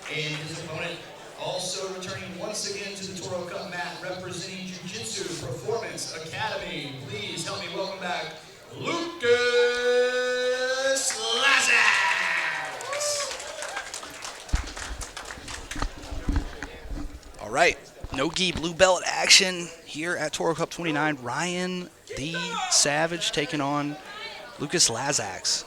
And his opponent also returning once again to the Toro Cup mat, representing Jiu-Jitsu Performance Academy. Please help me welcome back Lucas Laszacs. All right, no-gi blue belt action here at Toro Cup 29. Ryan the Savage taking on Lucas Laszacs.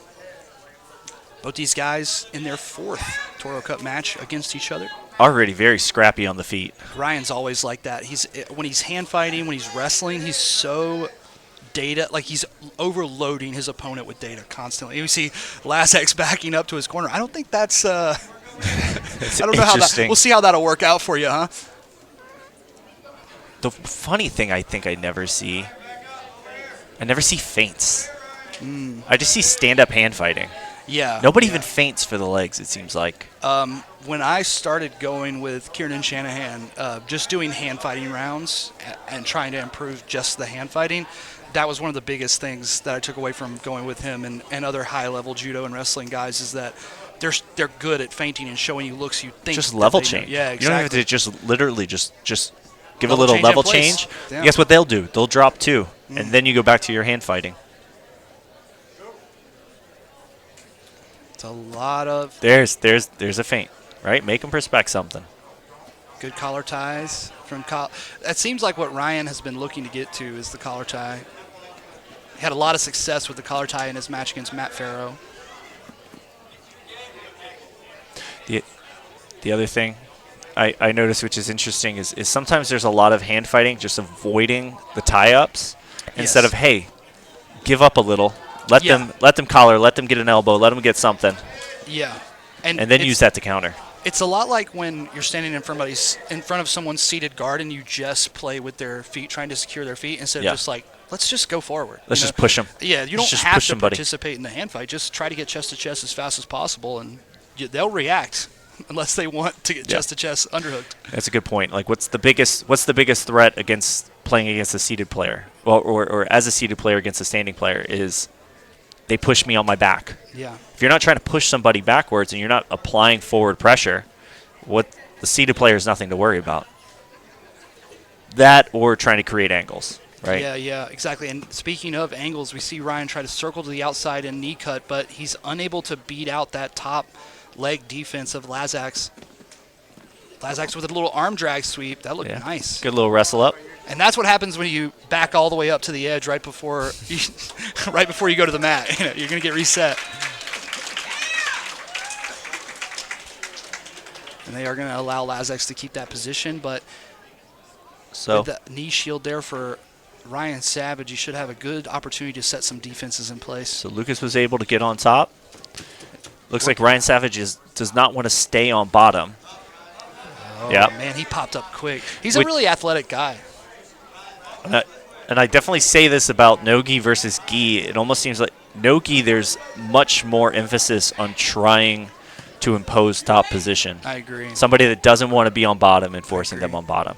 Both these guys in their fourth Toro Cup match against each other. Already very scrappy on the feet. Ryan's always like that. When he's hand fighting, when he's wrestling, he's so data, like he's overloading his opponent with data constantly. We see Laszacs backing up to his corner. I don't think that's. I don't know how that. We'll see how that'll work out for you, huh? The funny thing I think I never see feints. I just see stand-up hand fighting. Yeah. Nobody even feints for the legs, it seems like. When I started going with Kieran Shanahan, just doing hand fighting rounds and trying to improve just the hand fighting, that was one of the biggest things that I took away from going with him and other high-level judo and wrestling guys is that they're good at feinting and showing you looks you think. Just level change. Yeah, exactly. You don't have to just literally just give Level a little change level in place. change. Yeah. Guess what they'll do? They'll drop two, and then you go back to your hand fighting. It's a lot of There's a feint, right? Make them respect something. good collar ties from That seems like what Ryan has been looking to get to is the collar tie. He had a lot of success with the collar tie in his match against Matt Farrow. The other thing I noticed, which is interesting, is sometimes there's a lot of hand fighting, just avoiding the tie-ups instead of, hey, give up a little. Let them collar, let them get an elbow, let them get something. Yeah. And then use that to counter. It's a lot like when you're standing in front of someone's seated guard and you just play with their feet, trying to secure their feet instead of just like, let's just go forward. Let's just push them. Yeah, you don't have to participate in the hand fight. Just try to get chest to chest as fast as possible, and they'll react unless they want to get chest to chest underhooked. That's a good point. Like, what's the biggest threat against playing against a seated player, well, or as a seated player against a standing player is they push me on my back. Yeah. If you're not trying to push somebody backwards and you're not applying forward pressure, what the seated player is nothing to worry about. That or trying to create angles, right? Yeah, exactly. And speaking of angles, we see Ryan try to circle to the outside and knee cut, but he's unable to beat out that top leg defense of Laszacs. Laszacs with a little arm drag sweep. That looked nice. Good little wrestle up. And that's what happens when you back all the way up to the edge right before you go to the mat. You're going to get reset. And they are going to allow Laszacs to keep that position, but with the knee shield there for Ryan Savage, you should have a good opportunity to set some defenses in place. So Lucas was able to get on top. Looks like Ryan Savage does not want to stay on bottom. Oh, man, he popped up quick. He's a really athletic guy. And I definitely say this about no-gi versus gi. It almost seems like no-gi, there's much more emphasis on trying to impose top position. I agree. Somebody that doesn't want to be on bottom and forcing them on bottom.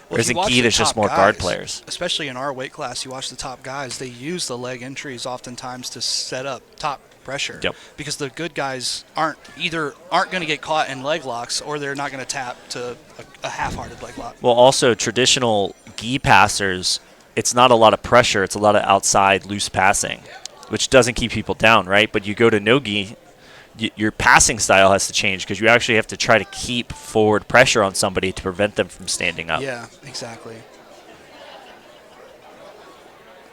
Whereas in gi, there's just more guard players. Especially in our weight class, you watch the top guys, they use the leg entries oftentimes to set up top pressure. Yep. Because the good guys aren't going to get caught in leg locks, or they're not going to tap to a half-hearted leg lock. Well, also traditional gi passers, it's not a lot of pressure. It's a lot of outside loose passing, which doesn't keep people down, right? But you go to no-gi, your passing style has to change because you actually have to try to keep forward pressure on somebody to prevent them from standing up. Yeah, exactly.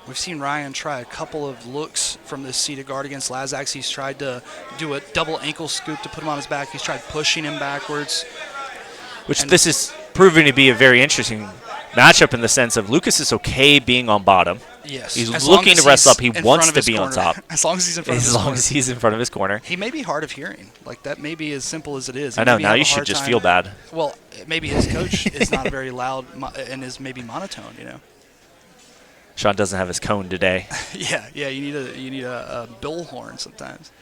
We've seen Ryan try a couple of looks from this seated guard against Laszacs. He's tried to do a double ankle scoop to put him on his back. He's tried pushing him backwards. This is proving to be a very interesting matchup in the sense of Lucas is okay being on bottom. Yes. He's looking to wrestle up. He wants to be corner. on top. As long as he's in front of his corner. As long as he's in front of his corner. He may be hard of hearing. Like, that may be as simple as it is. I know. Now you should just feel bad. Well, maybe his coach is not very loud and is maybe monotone, Sean doesn't have his cone today. Yeah. You need a bullhorn sometimes.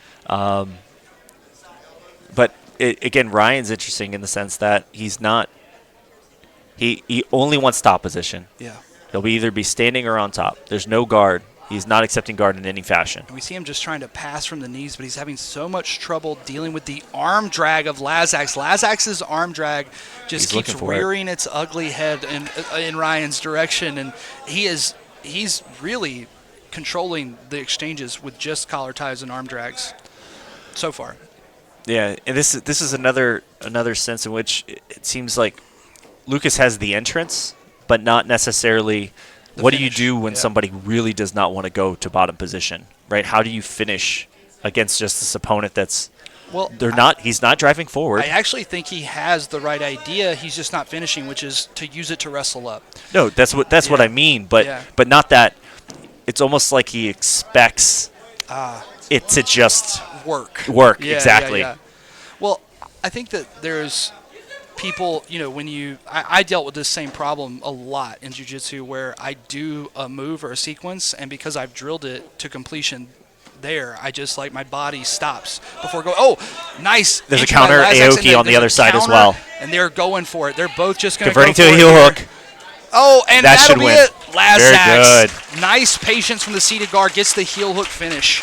But again, Ryan's interesting in the sense that he's not. He only wants top position. Yeah. He'll either be standing or on top. There's no guard. He's not accepting guard in any fashion. And we see him just trying to pass from the knees, but he's having so much trouble dealing with the arm drag of Laszacs. Laszacs' arm drag just keeps rearing its ugly head in Ryan's direction, and he's really controlling the exchanges with just collar ties and arm drags so far. Yeah, and this is another sense in which it seems like Lucas has the entrance, but not necessarily. What do you do when somebody really does not want to go to bottom position, right? How do you finish against just this opponent that's he's not driving forward. I actually think he has the right idea. He's just not finishing, which is to use it to wrestle up. No, that's what I mean, but not that. It's almost like he expects it to just work. Exactly. Yeah. Well, I think that there's people, when I dealt with this same problem a lot in jiu-jitsu, where I do a move or a sequence, and because I've drilled it to completion there, I just my body stops before going, oh, nice. There's a counter Aoki on the other side as well. And they're going for it. They're both just going to converting to a heel hook. Oh, and that'll be it. Laszacs. Very good. Nice patience from the seated guard. Gets the heel hook finish.